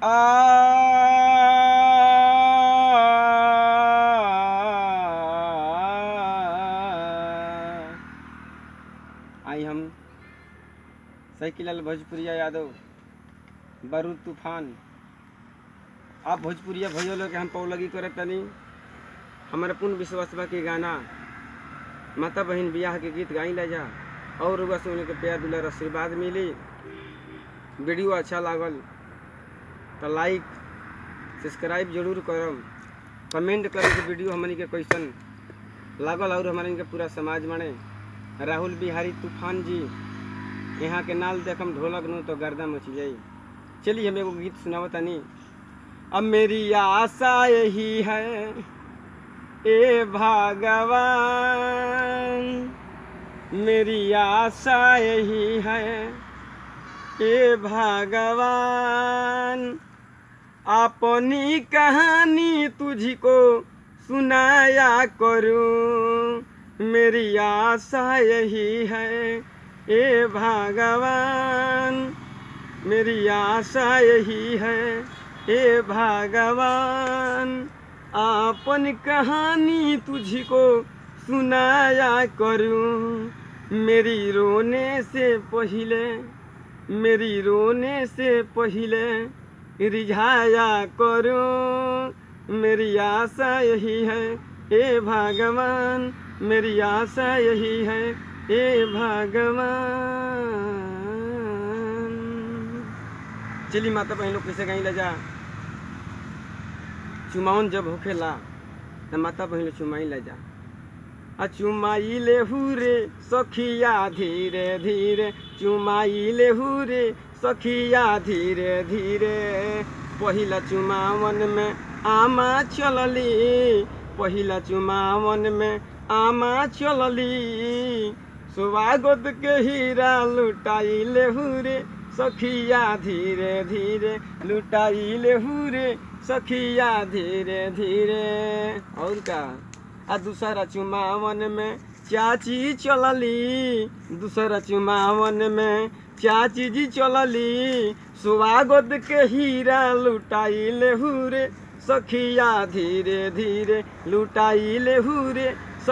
आई हम साइकिलाल भोजपुरिया यादव बारूद तूफान। आप भोजपुरिया भैया लोग हम पौलगी करे तनी हमारे पूर्ण विश्वास बा के गाना माता बहन बियाह के गीत गाई ला जा और रुआ से उनके प्यार दुलार आशीर्वाद मिली। वीडियो अच्छा लागल तो लाइक सब्सक्राइब जरूर करम, कमेंट करम कि वीडियो हमनी के कैसन लागल और हमारे के पूरा समाज माने। राहुल बिहारी तूफान जी यहाँ के नाल देखम ढोलक नु तो गर्दा मच जाई। चलिए हम एगो गीत सुनावतानी। अब मेरी आशा यही है ए भगवान, मेरी आशा यही है ए भगवान, अपनी कहानी तुझको सुनाया करूं। मेरी आशा यही है ए भगवान, मेरी आशा यही है ए भगवान, अपन कहानी तुझको सुनाया करूं। मेरी रोने से पहले, मेरी रोने से पहले रिझाया करूं। मेरी आशा यही है ए भगवान, मेरी आशा यही है ए भगवान। चली माता बहन लोग कैसे गाई ला जा। चुमावन जब होखेला त माता बहन लोग चुमाई ला जा। चुमाई ले हुरे सखिया धीरे धीरे, चुमाई ले हुरे सखिया धीरे धीरे। पहिला चुमावन में आमा चलली, पहिला चुमावन में आमा चलली। स्वागत के हीरा लुटाई ले हुरे सखिया धीरे धीरे, लुटाई ले हुरे सखिया धीरे धीरे। और का दूसरा चुमावन में चाची चलली, दूसरा चुमावन में चाची जी चलली। स्वागत के हीरा लुटाई ले हुरे सखिया धीरे धीरे, लुटाई ले हुरे